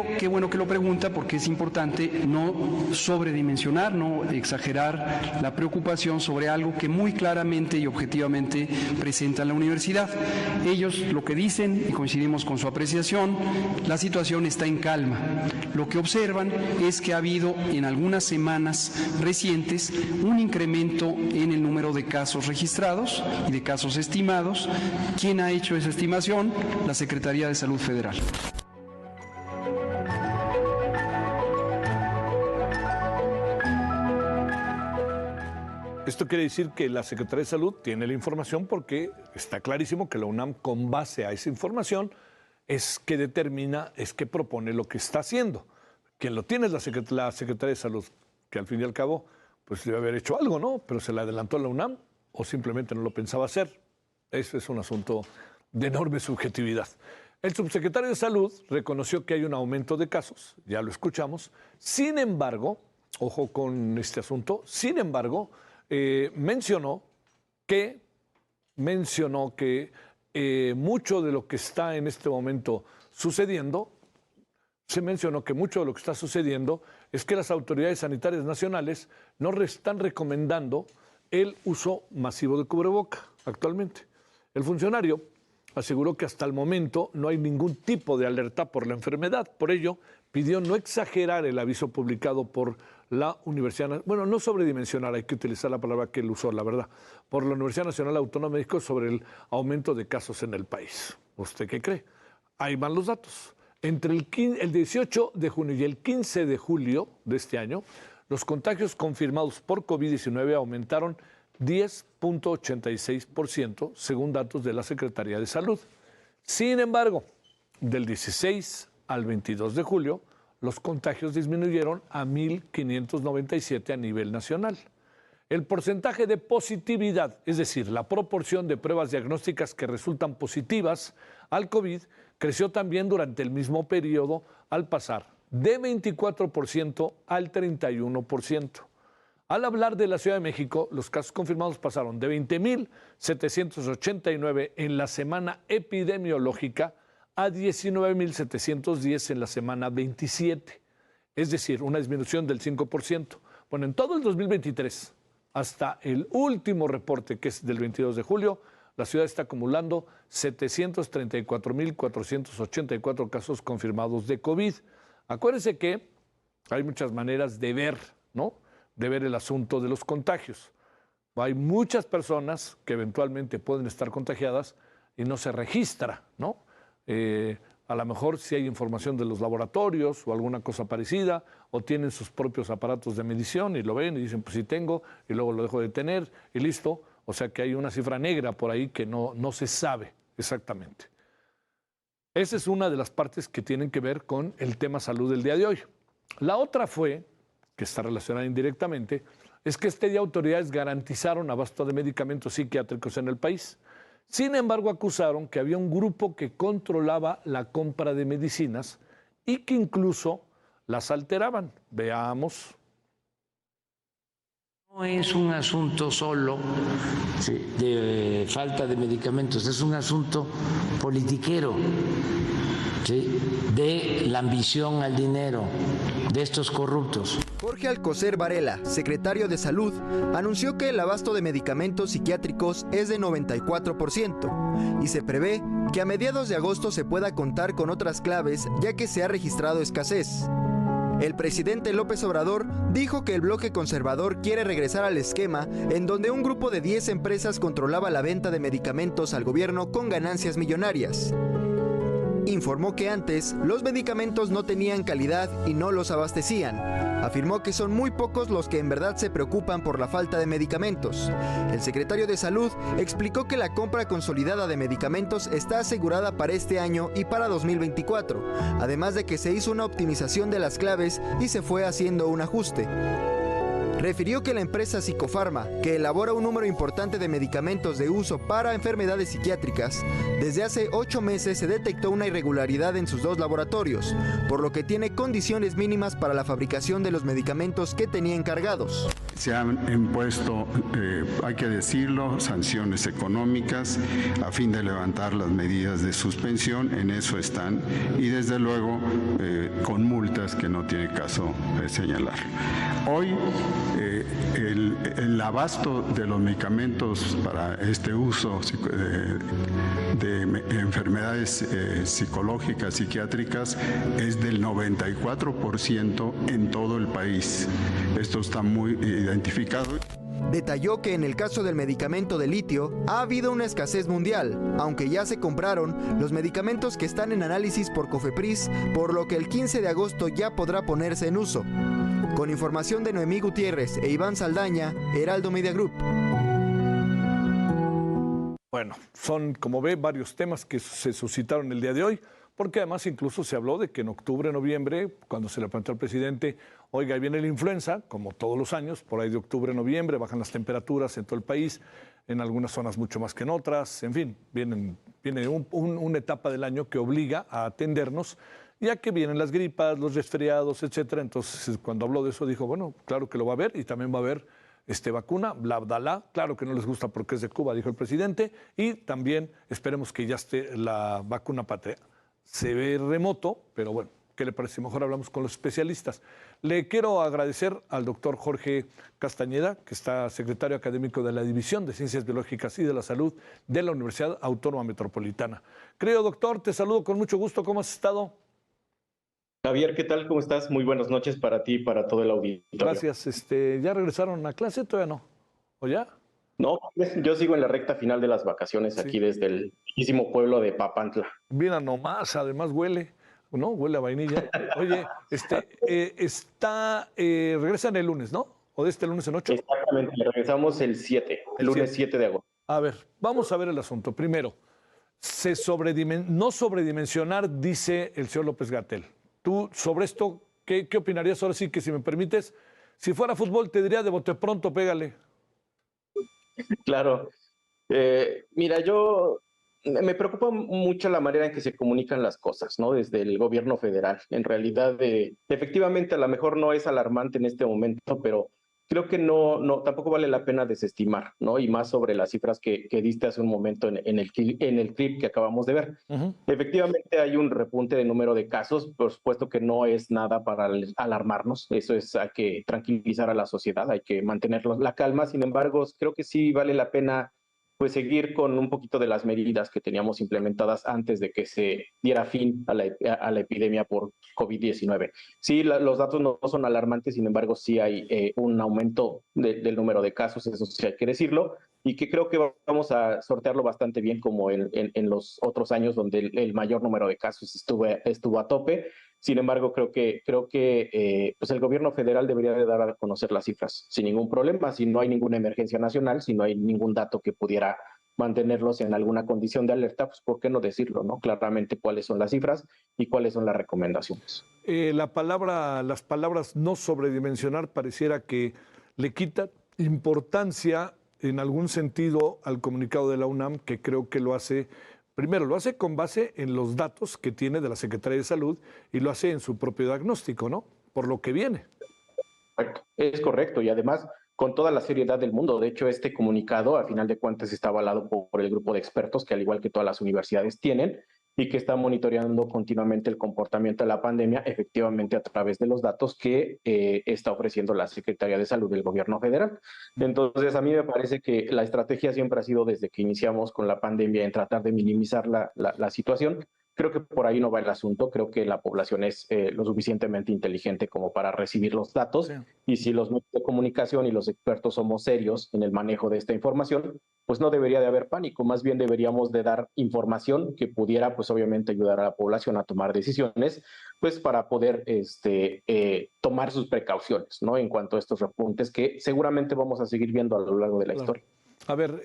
Pero qué bueno que lo pregunta, porque es importante no sobredimensionar, no exagerar la preocupación sobre algo que muy claramente y objetivamente presenta la universidad. Ellos lo que dicen, y coincidimos con su apreciación, la situación está en calma. Lo que observan es que ha habido en algunas semanas recientes un incremento en el número de casos registrados y de casos estimados. ¿Quién ha hecho esa estimación? La Secretaría de Salud Federal. Esto quiere decir que la Secretaría de Salud tiene la información, porque está clarísimo que la UNAM, con base a esa información, es que determina, es que propone lo que está haciendo. Quien lo tiene es la Secretaría de Salud, que al fin y al cabo pues debe haber hecho algo, ¿no? Pero se le adelantó a la UNAM o simplemente no lo pensaba hacer. Eso es un asunto de enorme subjetividad. El subsecretario de Salud reconoció que hay un aumento de casos, ya lo escuchamos. Sin embargo, ojo con este asunto, sin embargo, mencionó que mucho de lo que está en este momento sucediendo, se mencionó que mucho de lo que está sucediendo es que las autoridades sanitarias nacionales no están recomendando el uso masivo de cubreboca actualmente. El funcionario aseguró que hasta el momento no hay ningún tipo de alerta por la enfermedad. Por ello, pidió no exagerar el aviso publicado por la Universidad, bueno, no sobredimensionar, hay que utilizar la palabra que él usó, la verdad, por la Universidad Nacional Autónoma de México sobre el aumento de casos en el país. ¿Usted qué cree? Ahí van los datos. Entre el 18 de junio y el 15 de julio de este año, los contagios confirmados por COVID-19 aumentaron 10.86%, según datos de la Secretaría de Salud. Sin embargo, del 16 al 22 de julio, los contagios disminuyeron a 1.597 a nivel nacional. El porcentaje de positividad, es decir, la proporción de pruebas diagnósticas que resultan positivas al COVID, creció también durante el mismo periodo, al pasar de 24% al 31%. Al hablar de la Ciudad de México, los casos confirmados pasaron de 20.789 en la semana epidemiológica a 19.710 en la semana 27, es decir, una disminución del 5%. Bueno, en todo el 2023, hasta el último reporte, que es del 22 de julio, la ciudad está acumulando 734.484 casos confirmados de COVID. Acuérdense que hay muchas maneras de ver, ¿no?, de ver el asunto de los contagios. Hay muchas personas que eventualmente pueden estar contagiadas y no se registra, ¿no? A lo mejor si hay información de los laboratorios o alguna cosa parecida, o tienen sus propios aparatos de medición y lo ven y dicen, pues sí tengo, y luego lo dejo de tener y listo. O sea que hay una cifra negra por ahí que no se sabe exactamente. Esa es una de las partes que tienen que ver con el tema salud del día de hoy. La otra fue, que está relacionada indirectamente, es que este día autoridades garantizaron abasto de medicamentos psiquiátricos en el país. Sin embargo, acusaron que había un grupo que controlaba la compra de medicinas y que incluso las alteraban. Veamos. No es un asunto solo de falta de medicamentos, es un asunto politiquero, ¿sí?, de la ambición al dinero de estos corruptos. Jorge Alcocer Varela, secretario de Salud, anunció que el abasto de medicamentos psiquiátricos es de 94% y se prevé que a mediados de agosto se pueda contar con otras claves, ya que se ha registrado escasez. El presidente López Obrador dijo que el bloque conservador quiere regresar al esquema en donde un grupo de 10 empresas controlaba la venta de medicamentos al gobierno con ganancias millonarias. Informó que antes los medicamentos no tenían calidad y no los abastecían. Afirmó que son muy pocos los que en verdad se preocupan por la falta de medicamentos. El secretario de Salud explicó que la compra consolidada de medicamentos está asegurada para este año y para 2024, además de que se hizo una optimización de las claves y se fue haciendo un ajuste. refirió que la empresa Psicofarma, que elabora un número importante de medicamentos de uso para enfermedades psiquiátricas, desde hace 8 meses se detectó una irregularidad en sus 2 laboratorios, por lo que tiene condiciones mínimas para la fabricación de los medicamentos que tenía encargados. Se han impuesto, hay que decirlo, sanciones económicas a fin de levantar las medidas de suspensión, en eso están, y desde luego con multas que no tiene caso señalar. Hoy el abasto de los medicamentos para este uso de enfermedades psicológicas, psiquiátricas, es del 94% en todo el país. Esto está muy identificado. Detalló que en el caso del medicamento de litio ha habido una escasez mundial, aunque ya se compraron los medicamentos que están en análisis por COFEPRIS, por lo que el 15 de agosto ya podrá ponerse en uso. Con información de Noemí Gutiérrez e Iván Saldaña, Heraldo Media Group. Bueno, son, como ve, varios temas que se suscitaron el día de hoy, porque además incluso se habló de que en octubre, noviembre, cuando se le planteó al presidente, oiga, ahí viene la influenza, como todos los años, por ahí de octubre, noviembre, bajan las temperaturas en todo el país, en algunas zonas mucho más que en otras, en fin, viene una etapa del año que obliga a atendernos, ya que vienen las gripas, los resfriados, etcétera. Entonces, cuando habló de eso, dijo, bueno, claro que lo va a haber y también va a haber vacuna, bla, bla, bla. Claro que no les gusta porque es de Cuba, dijo el presidente, y también esperemos que ya esté la vacuna patria. Se ve remoto, pero bueno, ¿qué le parece? Mejor hablamos con los especialistas. Le quiero agradecer al doctor Jorge Castañeda, que está secretario académico de la División de Ciencias Biológicas y de la Salud de la Universidad Autónoma Metropolitana. Querido doctor, te saludo con mucho gusto. ¿Cómo has estado? Javier, ¿qué tal? ¿Cómo estás? Muy buenas noches para ti y para todo el auditorio. Gracias. ¿Ya regresaron a clase? ¿Todavía no? ¿O ya? No, yo sigo en la recta final de las vacaciones aquí desde el bellísimo pueblo de Papantla. Mira nomás, además huele, ¿no? Huele a vainilla. Oye, regresan el lunes, ¿no? ¿O de este lunes en 8? Exactamente, regresamos el 7, el lunes 7 de agosto. A ver, vamos a ver el asunto. Primero, no sobredimensionar, dice el señor López-Gatell. Tú, sobre esto, ¿qué opinarías? Ahora sí que, si me permites, si fuera fútbol, te diría de bote pronto, pégale. Claro. Mira, me preocupa mucho la manera en que se comunican las cosas, ¿no? Desde el gobierno federal. En realidad, efectivamente, a lo mejor no es alarmante en este momento, pero creo que tampoco vale la pena desestimar, ¿no? Y más sobre las cifras que diste hace un momento en el clip que acabamos de ver. Uh-huh. Efectivamente hay un repunte de número de casos, por supuesto que no es nada para alarmarnos, hay que tranquilizar a la sociedad, hay que mantener la calma. Sin embargo, creo que sí vale la pena pues seguir con un poquito de las medidas que teníamos implementadas antes de que se diera fin a la epidemia por COVID-19. Sí, los datos no son alarmantes, sin embargo, sí hay un aumento del número de casos, eso sí hay que decirlo, y que creo que vamos a sortearlo bastante bien como en los otros años donde el mayor número de casos estuvo a tope. Sin embargo, creo que pues el gobierno federal debería de dar a conocer las cifras sin ningún problema, si no hay ninguna emergencia nacional, si no hay ningún dato que pudiera mantenerlos en alguna condición de alerta, pues ¿por qué no decirlo, no? Claramente cuáles son las cifras y cuáles son las recomendaciones. Las palabras no sobredimensionar pareciera que le quita importancia en algún sentido al comunicado de la UNAM, que creo que lo hace. Primero, lo hace con base en los datos que tiene de la Secretaría de Salud y lo hace en su propio diagnóstico, ¿no? Por lo que viene. Es correcto, y además con toda la seriedad del mundo. De hecho, este comunicado, a final de cuentas, está avalado por el grupo de expertos que, al igual que todas las universidades, tienen y que está monitoreando continuamente el comportamiento de la pandemia, efectivamente a través de los datos que está ofreciendo la Secretaría de Salud del Gobierno Federal. Entonces, a mí me parece que la estrategia siempre ha sido, desde que iniciamos con la pandemia, en tratar de minimizar la situación. Creo que por ahí no va el asunto. Creo que la población es lo suficientemente inteligente como para recibir los datos. Sí. Y si los medios de comunicación y los expertos somos serios en el manejo de esta información, pues no debería de haber pánico. Más bien deberíamos de dar información que pudiera, pues obviamente, ayudar a la población a tomar decisiones, pues para poder tomar sus precauciones, ¿no? En cuanto a estos repuntes que seguramente vamos a seguir viendo a lo largo de la historia. A ver,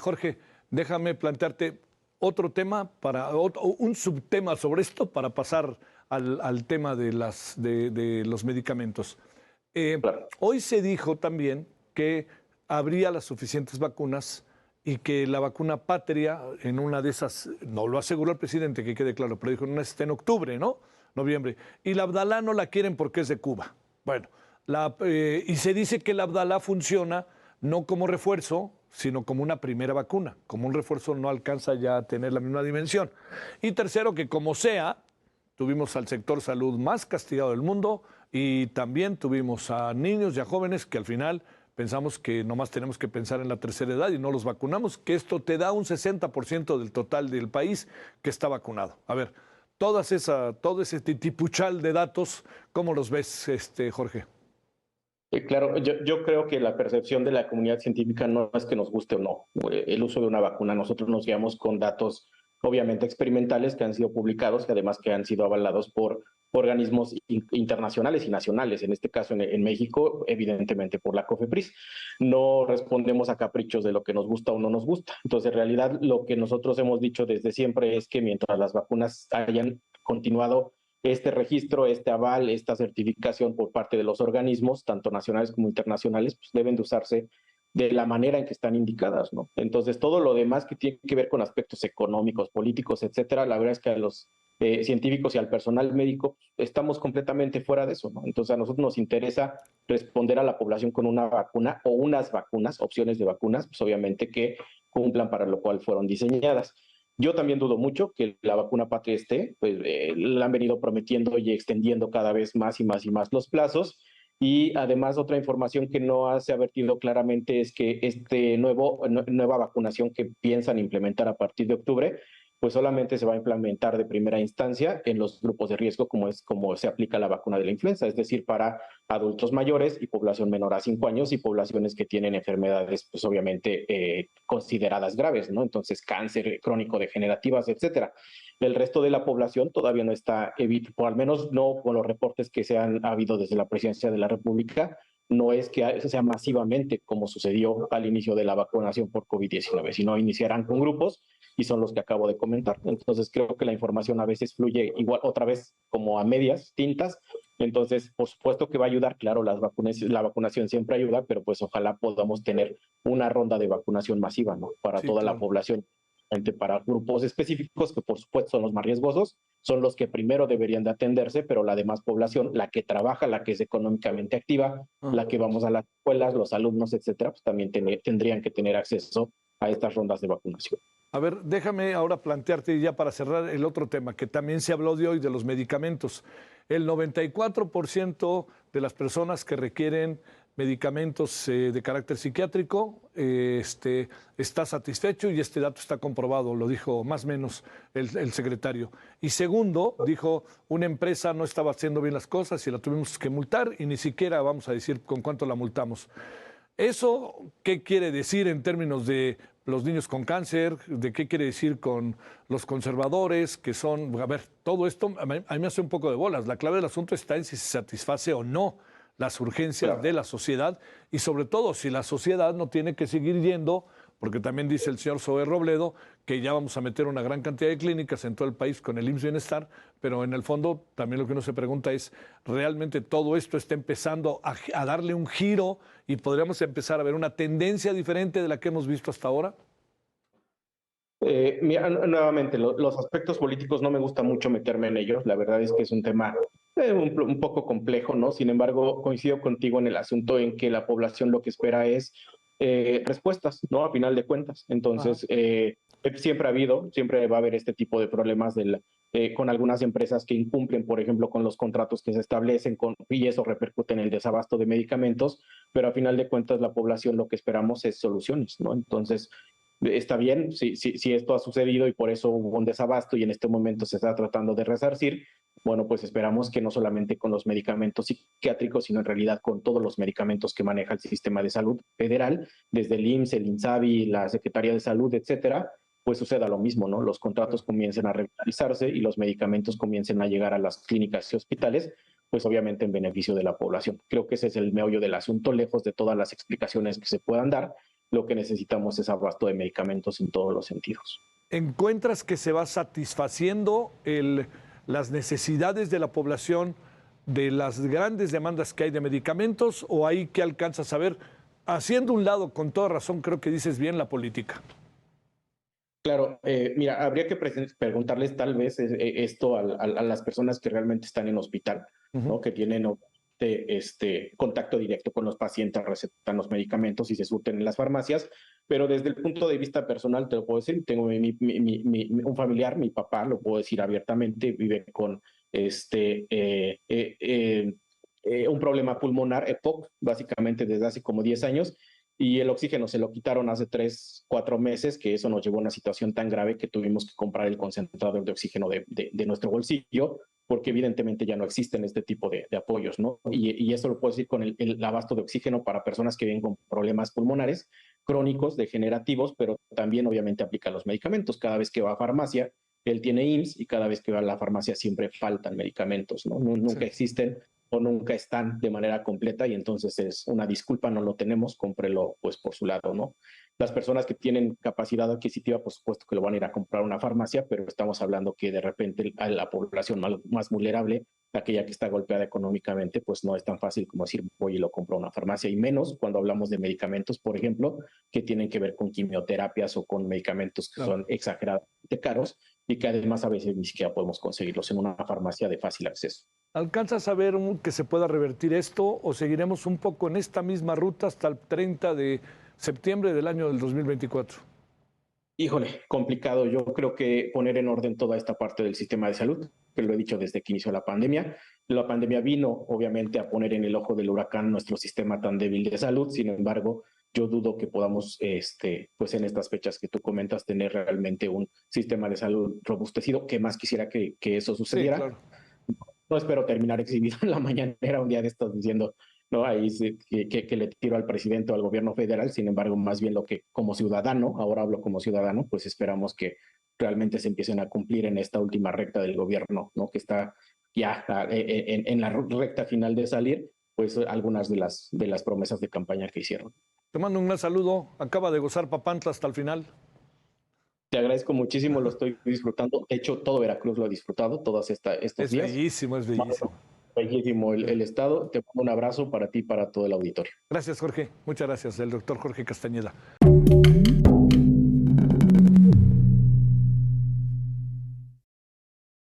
Jorge, déjame plantearte otro tema, un subtema sobre esto para pasar al tema de los medicamentos. Claro. Hoy se dijo también que habría las suficientes vacunas y que la vacuna patria, en una de esas, no lo aseguró el presidente, que quede claro, pero dijo, no está en octubre, ¿no? Noviembre. Y la Abdalá no la quieren porque es de Cuba. Bueno, y se dice que la Abdalá funciona no como refuerzo, sino como una primera vacuna. Como un refuerzo no alcanza ya a tener la misma dimensión. Y tercero, que como sea, tuvimos al sector salud más castigado del mundo y también tuvimos a niños y a jóvenes que al final pensamos que nomás tenemos que pensar en la tercera edad y no los vacunamos, que esto te da un 60% del total del país que está vacunado. A ver, todo ese titipuchal de datos, ¿cómo los ves, Jorge? Claro, yo creo que la percepción de la comunidad científica no es que nos guste o no el uso de una vacuna. Nosotros nos guiamos con datos obviamente experimentales que han sido publicados y además que han sido avalados por organismos internacionales y nacionales, en este caso en México, evidentemente por la COFEPRIS. No respondemos a caprichos de lo que nos gusta o no nos gusta. Entonces, en realidad, lo que nosotros hemos dicho desde siempre es que mientras las vacunas hayan continuado este registro, este aval, esta certificación por parte de los organismos, tanto nacionales como internacionales, pues deben de usarse de la manera en que están indicadas, ¿no? Entonces, todo lo demás que tiene que ver con aspectos económicos, políticos, etcétera, la verdad es que a los científicos y al personal médico estamos completamente fuera de eso, ¿no? Entonces, a nosotros nos interesa responder a la población con una vacuna o unas vacunas, opciones de vacunas, pues obviamente que cumplan para lo cual fueron diseñadas. Yo también dudo mucho que la vacuna patria esté, pues la han venido prometiendo y extendiendo cada vez más y más y más los plazos. Y además otra información que no se ha vertido claramente es que nueva vacunación que piensan implementar a partir de octubre, pues solamente se va a implementar de primera instancia en los grupos de riesgo, como se aplica la vacuna de la influenza, es decir, para adultos mayores y población menor a 5 años y poblaciones que tienen enfermedades, pues obviamente consideradas graves, ¿no? Entonces, cáncer crónico degenerativas, etcétera. El resto de la población todavía no está, o al menos no con los reportes que se han habido desde la presidencia de la República, no es que sea masivamente como sucedió al inicio de la vacunación por COVID-19, sino iniciarán con grupos y son los que acabo de comentar. Entonces creo que la información a veces fluye igual otra vez como a medias tintas. Entonces, por supuesto que va a ayudar, claro, la vacunación siempre ayuda, pero pues ojalá podamos tener una ronda de vacunación masiva, ¿no? Para Sí, toda claro. la población, para grupos específicos que por supuesto son los más riesgosos, son los que primero deberían de atenderse, pero la demás población, la que trabaja, la que es económicamente activa, la que vamos a las escuelas, los alumnos, etcétera, pues también tendrían que tener acceso a estas rondas de vacunación. A ver, déjame ahora plantearte ya para cerrar el otro tema, que también se habló de hoy, de los medicamentos. El 94% de las personas que requieren medicamentos de carácter psiquiátrico está satisfecho y este dato está comprobado, lo dijo más o menos el secretario. Y segundo, dijo, una empresa no estaba haciendo bien las cosas y la tuvimos que multar y ni siquiera vamos a decir con cuánto la multamos. ¿Eso qué quiere decir en términos de los niños con cáncer? ¿De qué quiere decir con los conservadores? Que son, a ver, todo esto a mí me hace un poco de bolas. La clave del asunto está en si se satisface o no las urgencias de la sociedad y sobre todo si la sociedad no tiene que seguir yendo, porque también dice el señor Zoé Robledo que ya vamos a meter una gran cantidad de clínicas en todo el país con el IMSS Bienestar, pero en el fondo también lo que uno se pregunta es, ¿realmente todo esto está empezando a darle un giro y podríamos empezar a ver una tendencia diferente de la que hemos visto hasta ahora? Mira, nuevamente, los aspectos políticos no me gusta mucho meterme en ellos. La verdad es que es un tema un poco complejo, ¿no? Sin embargo, coincido contigo en el asunto en que la población lo que espera es respuestas, ¿no? A final de cuentas. Entonces, siempre va a haber este tipo de problemas con algunas empresas que incumplen, por ejemplo, con los contratos que se establecen y eso repercute en el desabasto de medicamentos, pero a final de cuentas la población lo que esperamos es soluciones, ¿no? Entonces, está bien, si esto ha sucedido y por eso hubo un desabasto y en este momento se está tratando de resarcir, bueno, pues esperamos que no solamente con los medicamentos psiquiátricos, sino en realidad con todos los medicamentos que maneja el sistema de salud federal, desde el IMSS, el INSABI, la Secretaría de Salud, etcétera, pues suceda lo mismo, ¿no? Los contratos comiencen a regularizarse y los medicamentos comiencen a llegar a las clínicas y hospitales, pues obviamente en beneficio de la población. Creo que ese es el meollo del asunto, lejos de todas las explicaciones que se puedan dar. Lo que necesitamos es abasto de medicamentos en todos los sentidos. ¿Encuentras que se va satisfaciendo las necesidades de la población de las grandes demandas que hay de medicamentos, o ahí que alcanzas a ver, haciendo un lado, con toda razón, creo que dices bien, la política? Claro, mira, habría que preguntarles tal vez esto a las personas que realmente están en hospital, ¿no? Que tienen contacto directo con los pacientes, recetan los medicamentos y se surten en las farmacias, pero desde el punto de vista personal te lo puedo decir, tengo un familiar, mi papá, lo puedo decir abiertamente, vive con un problema pulmonar, EPOC, básicamente desde hace como 10 años, y el oxígeno se lo quitaron hace 3, 4 meses, que eso nos llevó a una situación tan grave que tuvimos que comprar el concentrador de oxígeno de nuestro bolsillo, porque evidentemente ya no existen este tipo de apoyos, ¿no? Y eso lo puedo decir con el abasto de oxígeno para personas que viven con problemas pulmonares crónicos, degenerativos, pero también obviamente aplica los medicamentos. Cada vez que va a farmacia, él tiene IMSS y cada vez que va a la farmacia siempre faltan medicamentos, ¿no? Nunca existen o nunca están de manera completa y entonces es una disculpa, no lo tenemos, cómprelo pues por su lado, ¿no? Las personas que tienen capacidad adquisitiva, por supuesto que lo van a ir a comprar a una farmacia, pero estamos hablando que de repente a la población más vulnerable, aquella que está golpeada económicamente, pues no es tan fácil como decir voy y lo compro a una farmacia, y menos cuando hablamos de medicamentos, por ejemplo, que tienen que ver con quimioterapias o con medicamentos que son exageradamente caros y que además a veces ni siquiera podemos conseguirlos en una farmacia de fácil acceso. ¿Alcanzas a ver que se pueda revertir esto o seguiremos un poco en esta misma ruta hasta el 30 de septiembre del año del 2024? Híjole, complicado. Yo creo que poner en orden toda esta parte del sistema de salud, que lo he dicho desde que inició la pandemia vino obviamente a poner en el ojo del huracán nuestro sistema tan débil de salud. Sin embargo, yo dudo que podamos, pues en estas fechas que tú comentas, tener realmente un sistema de salud robustecido. ¿Qué más quisiera que eso sucediera? Sí, claro. No espero terminar exhibido en la mañanera un día de estos diciendo, no, ahí sí, que le tiro al presidente o al gobierno federal. Sin embargo, más bien lo que como ciudadano, ahora hablo como ciudadano, pues esperamos que realmente se empiecen a cumplir en esta última recta del gobierno, ¿no? Que está ya en la recta final de salir, pues algunas de las promesas de campaña que hicieron. Te mando un gran saludo. Acaba de gozar Papantla hasta el final. Te agradezco muchísimo, lo estoy disfrutando. De hecho, todo Veracruz lo ha disfrutado, todos estos días. Es bellísimo, es bellísimo. Bellísimo el estado. Te mando un abrazo para ti y para todo el auditorio. Gracias, Jorge. Muchas gracias. El doctor Jorge Castañeda.